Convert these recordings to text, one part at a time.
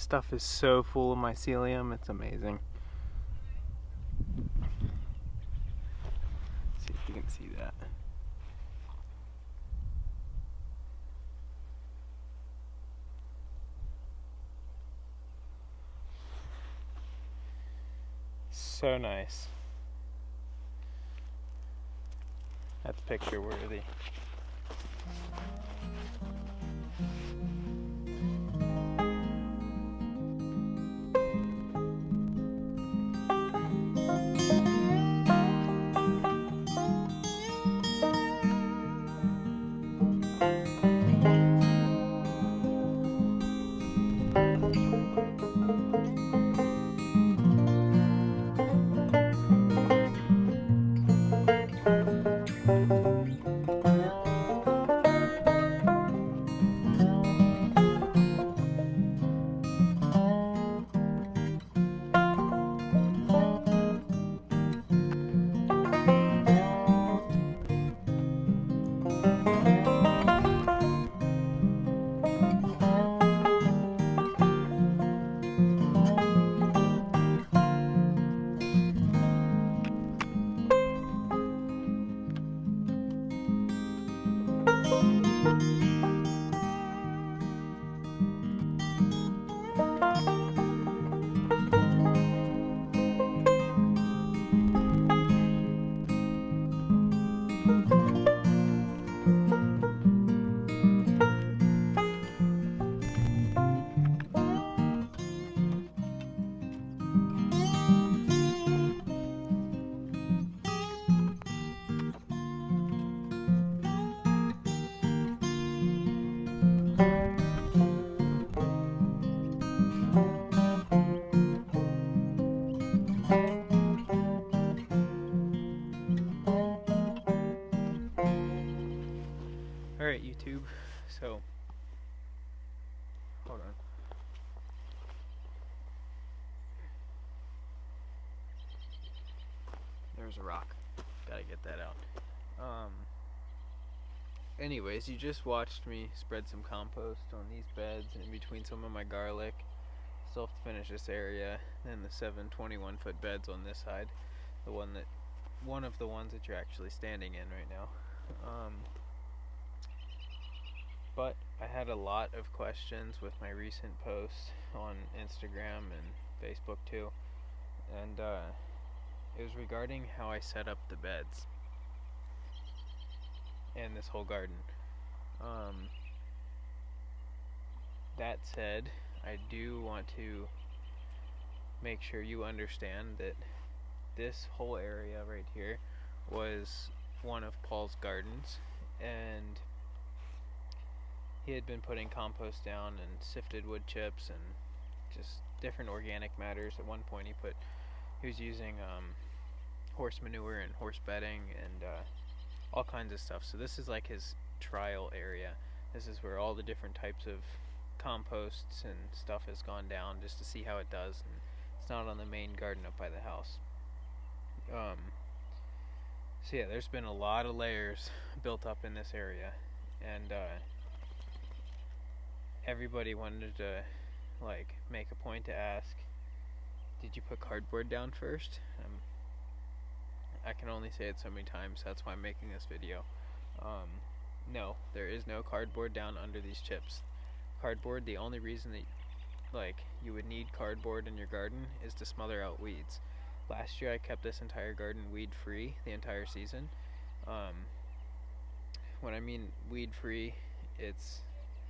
stuff is so full of mycelium, it's amazing. Let's see if you can see that. So nice. That's picture worthy. Alright, YouTube, so, hold on. There's a rock. Gotta get that out. Anyways, you just watched me spread some compost on these beds and in between some of my garlic. Still have to finish this area, and the 7 21-foot beds on this side. One of the ones that you're actually standing in right now. But I had a lot of questions with my recent posts on Instagram and Facebook too, and it was regarding how I set up the beds and this whole garden. That said, I do want to make sure you understand that this whole area right here was one of Paul's gardens, and he had been putting compost down and sifted wood chips and just different organic matters. At one point he was using horse manure and horse bedding and all kinds of stuff. So this is like his trial area. This is where all the different types of composts and stuff has gone down, just to see how it does. And it's not on the main garden up by the house. So yeah, there's been a lot of layers built up in this area, and everybody wanted to make a point to ask, did you put cardboard down first? I can only say it so many times, that's why I'm making this video. No, there is no cardboard down under these chips. Cardboard, the only reason that you would need cardboard in your garden is to smother out weeds. Last year I kept this entire garden weed free the entire season. When I mean weed free,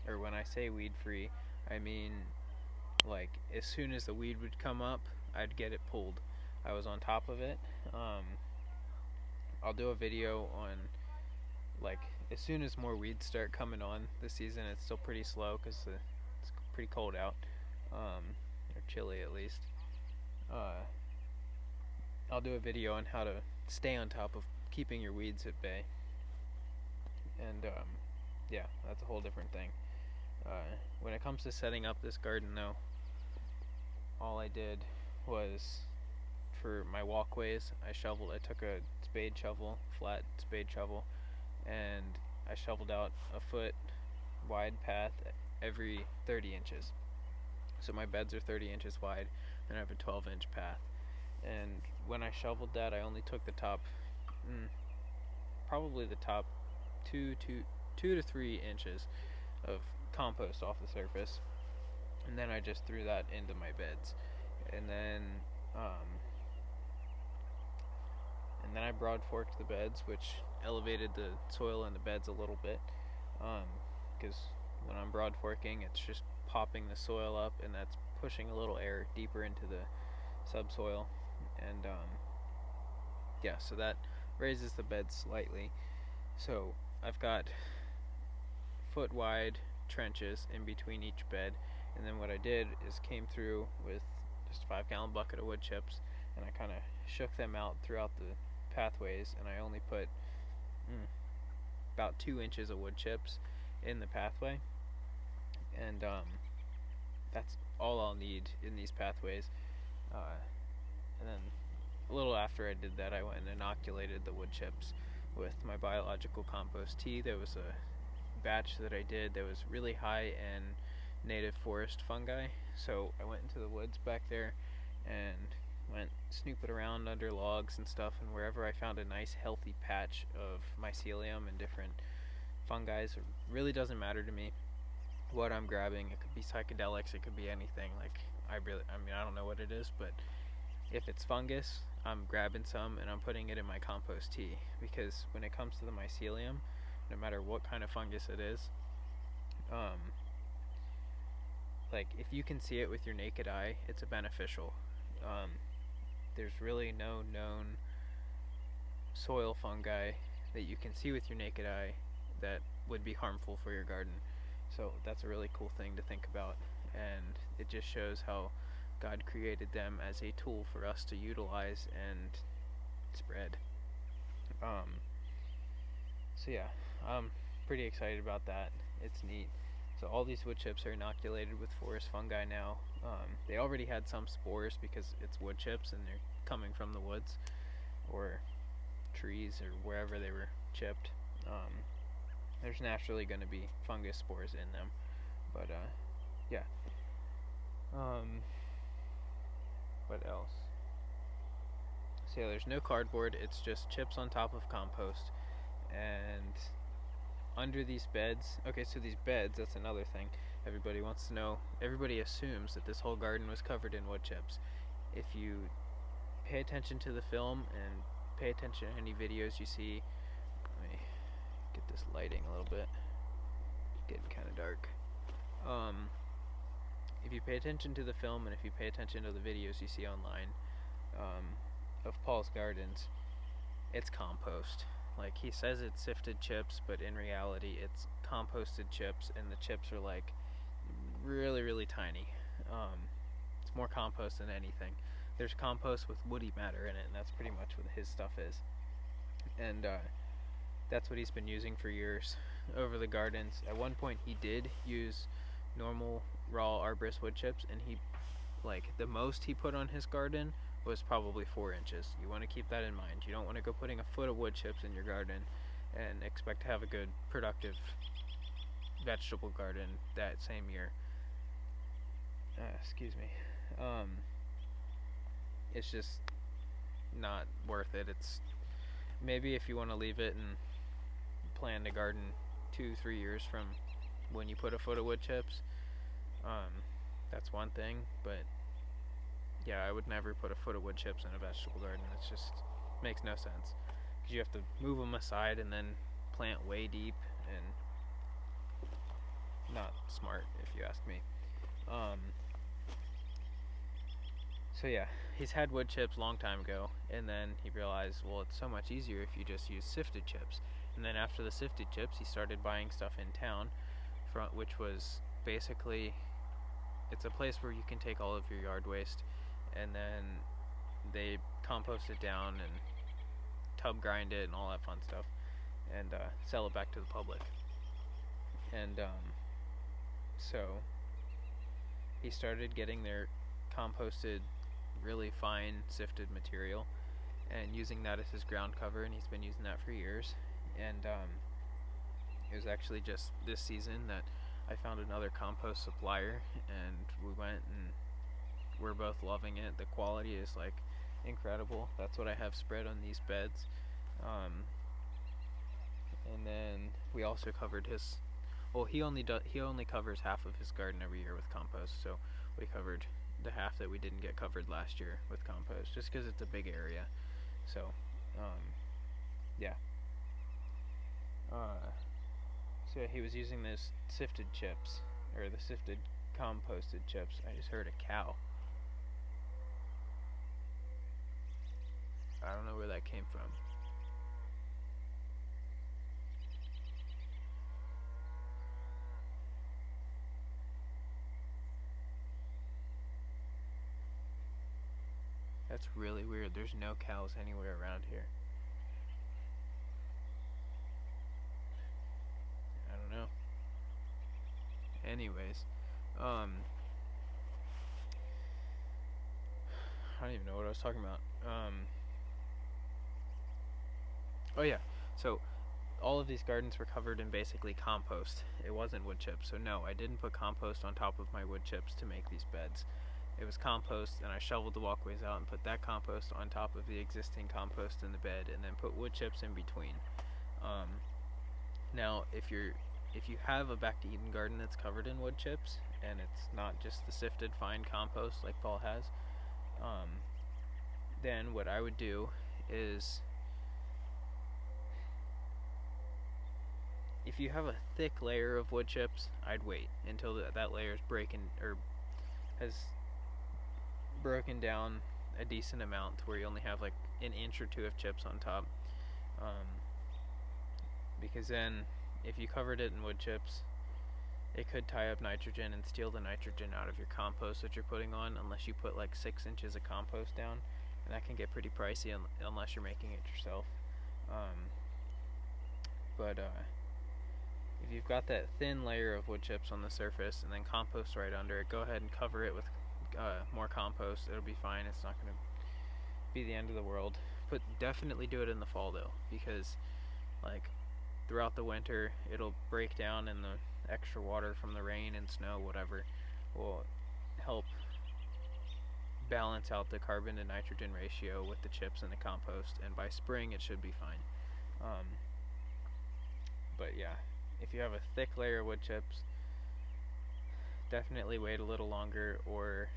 when I say weed free, I mean as soon as the weed would come up, I'd get it pulled. I was on top of it. I'll do a video on as soon as more weeds start coming on this season. It's still pretty slow because it's pretty cold out, or chilly at least. I'll do a video on how to stay on top of keeping your weeds at bay, and yeah, that's a whole different thing. When it comes to setting up this garden though, all I did was, for my walkways, I took a spade shovel, flat spade shovel, and I shoveled out a foot wide path every 30 inches. So my beds are 30 inches wide, and I have a 12-inch path. And when I shoveled that, I only took the top, probably the top 2 to 3 inches of compost off the surface, and then I just threw that into my beds, and then um, I broad forked the beds, which elevated the soil in the beds a little bit, because when I'm broad forking, it's just popping the soil up, and that's pushing a little air deeper into the subsoil, and yeah, so that raises the bed slightly. So I've got foot wide trenches in between each bed, and then what I did is came through with just a 5-gallon bucket of wood chips, and I kind of shook them out throughout the pathways, and I only put about 2 inches of wood chips in the pathway, and that's all I'll need in these pathways. And then a little after I did that, I went and inoculated the wood chips with my biological compost tea. There was a batch that I did that was really high in native forest fungi, so I went into the woods back there and went snooping around under logs and stuff, and wherever I found a nice healthy patch of mycelium and different fungi, it really doesn't matter to me what I'm grabbing. It could be psychedelics, it could be anything. Like, I don't know what it is, but if it's fungus, I'm grabbing some and I'm putting it in my compost tea, because when it comes to the mycelium, no matter what kind of fungus it is, like, if you can see it with your naked eye, it's a beneficial. There's really no known soil fungi that you can see with your naked eye that would be harmful for your garden. So that's a really cool thing to think about, and it just shows how God created them as a tool for us to utilize and spread. So yeah, I'm pretty excited about that. It's neat. So all these wood chips are inoculated with forest fungi now. They already had some spores because it's wood chips and they're coming from the woods or trees or wherever they were chipped. There's naturally going to be fungus spores in them. But yeah. What else? So yeah, there's no cardboard. It's just chips on top of compost. And under these beds, okay, so these beds, that's another thing everybody wants to know. Everybody assumes that this whole garden was covered in wood chips. If you pay attention to the film and pay attention to any videos you see, let me get this lighting a little bit. It's getting kind of dark. If you pay attention to the film and if you pay attention to the videos you see online of Paul's gardens, it's compost. Like, he says it's sifted chips, but in reality it's composted chips, and the chips are like really, really tiny. It's more compost than anything. There's compost with woody matter in it, and that's pretty much what his stuff is. And that's what he's been using for years over the gardens. At one point he did use normal raw arborist wood chips, and he, like, the most he put on his garden was probably 4 inches. You want to keep that in mind. You don't want to go putting a foot of wood chips in your garden and expect to have a good, productive vegetable garden that same year. Excuse me. It's just not worth it. It's maybe if you want to leave it and plan to garden 2-3 years from when you put a foot of wood chips, that's one thing, but yeah, I would never put a foot of wood chips in a vegetable garden. It just makes no sense, because you have to move them aside and then plant way deep, and not smart, if you ask me. So yeah, he's had wood chips a long time ago, and then he realized, well, it's so much easier if you just use sifted chips. And then after the sifted chips, he started buying stuff in town, which was basically, it's a place where you can take all of your yard waste, and then they compost it down and tub grind it and all that fun stuff, and sell it back to the public. And so he started getting their composted, really fine sifted material and using that as his ground cover, and he's been using that for years. And it was actually just this season that I found another compost supplier, and we went, and we're both loving it. The quality is like incredible. That's what I have spread on these beds. And then we also covered his. Well, he only covers half of his garden every year with compost. So we covered the half that we didn't get covered last year with compost, just because it's a big area. So, yeah. So he was using those sifted chips, or the sifted composted chips. I just heard a cow. I don't know where that came from. That's really weird. There's no cows anywhere around here. I don't know. Anyways, I don't even know what I was talking about. Oh yeah. So all of these gardens were covered in basically compost. It wasn't wood chips. So no, I didn't put compost on top of my wood chips to make these beds. It was compost, and I shoveled the walkways out and put that compost on top of the existing compost in the bed, and then put wood chips in between. Now, if you have a back to Eden garden that's covered in wood chips, and it's not just the sifted fine compost like Paul has, then what I would do is, if you have a thick layer of wood chips, I'd wait until that layer is breaking, or has broken down a decent amount to where you only have like an inch or two of chips on top. Because then, if you covered it in wood chips, it could tie up nitrogen and steal the nitrogen out of your compost that you're putting on, unless you put like 6 inches of compost down, and that can get pretty pricey unless you're making it yourself. But if you've got that thin layer of wood chips on the surface and then compost right under it, go ahead and cover it with more compost. It'll be fine. It's not going to be the end of the world. But definitely do it in the fall though, because like throughout the winter it'll break down, and the extra water from the rain and snow, whatever, will help balance out the carbon to nitrogen ratio with the chips and the compost, and by spring it should be fine. But yeah, if you have a thick layer of wood chips, definitely wait a little longer, or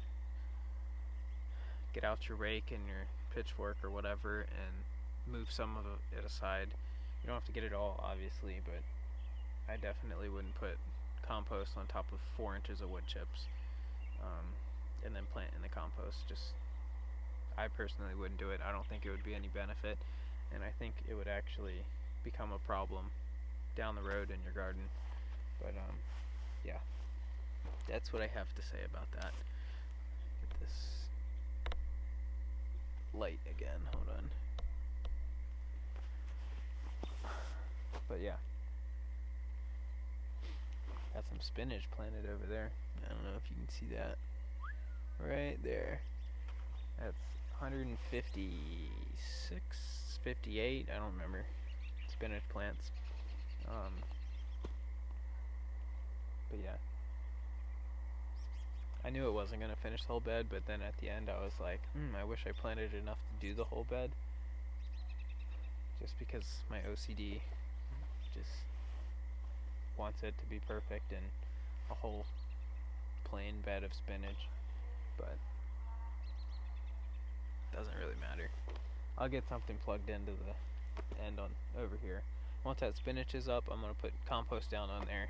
get out your rake and your pitchfork or whatever and move some of it aside. You don't have to get it all, obviously, but I definitely wouldn't put compost on top of 4 inches of wood chips, and then plant in the compost. I personally wouldn't do it. I don't think it would be any benefit, and I think it would actually become a problem down the road in your garden. But yeah, that's what I have to say about that. Get this light again. Hold on. But yeah, got some spinach planted over there. I don't know if you can see that. Right there. That's 156, 58, I don't remember. Spinach plants. But yeah. I knew it wasn't going to finish the whole bed, but then at the end I was like, I wish I planted enough to do the whole bed. Just because my OCD just wants it to be perfect and a whole plain bed of spinach. But doesn't really matter. I'll get something plugged into the end on over here. Once that spinach is up, I'm going to put compost down on there.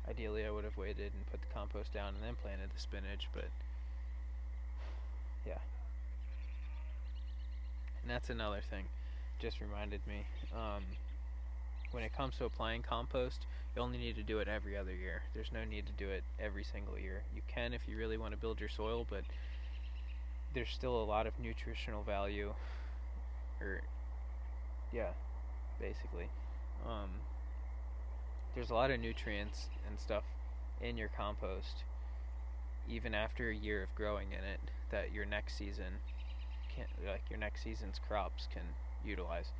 Ideally I would have waited and put the compost down and then planted the spinach, but yeah. And that's another thing, just reminded me. When it comes to applying compost, you only need to do it every other year. There's no need to do it every single year. You can if you really want to build your soil, but there's still a lot of nutritional value, or yeah, basically. There's a lot of nutrients and stuff in your compost, even after a year of growing in it, that your next season your next season's crops can utilize.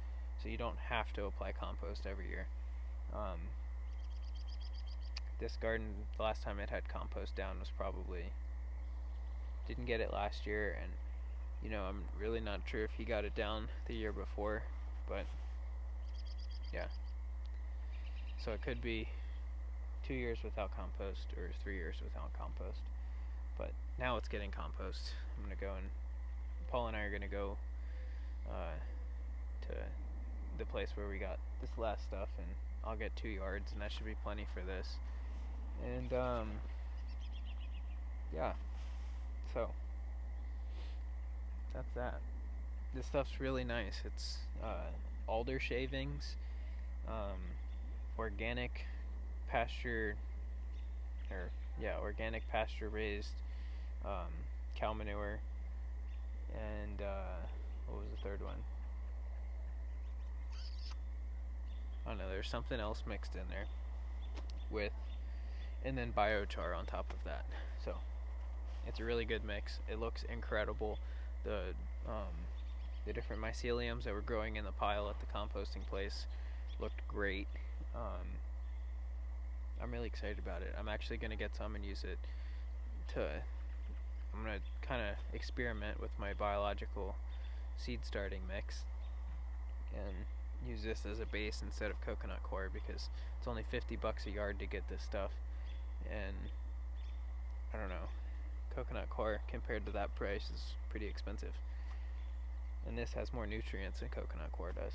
So you don't have to apply compost every year. this garden, the last time it had compost down was probably, didn't get it last year, and you know, I'm really not sure if he got it down the year before, but yeah. So it could be 2 years without compost or 3 years without compost. But now it's getting compost. I'm gonna go, and Paul and I are gonna go to the place where we got this last stuff, and I'll get 2 yards, and that should be plenty for this. And yeah. So that's that. This stuff's really nice. It's alder shavings, organic pasture, organic pasture raised cow manure, and what was the third one? I don't know. There's something else mixed in there with, and then biochar on top of that. So it's a really good mix. It looks incredible. The different myceliums that were growing in the pile at the composting place looked great. I'm really excited about it. I'm actually going to get some and use it I'm going to kind of experiment with my biological seed starting mix and use this as a base instead of coconut coir, because it's only $50 a yard to get this stuff, and I don't know, coconut coir compared to that price is pretty expensive, and this has more nutrients than coconut coir does.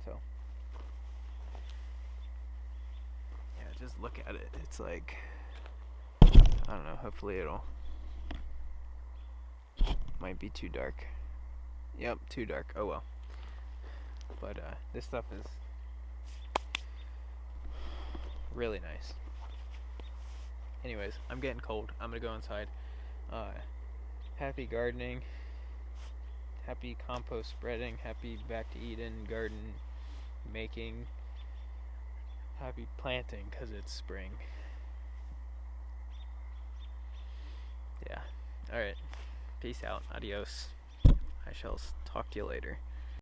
So yeah, just look at it. It's like, I don't know, hopefully it'll, might be too dark. Yep, too dark. Oh well. But this stuff is really nice. Anyways, I'm getting cold. I'm gonna go inside. Happy gardening. Happy compost spreading. Happy back to Eden garden making. Happy planting, because it's spring. Yeah. Alright. Peace out. Adios. I shall talk to you later.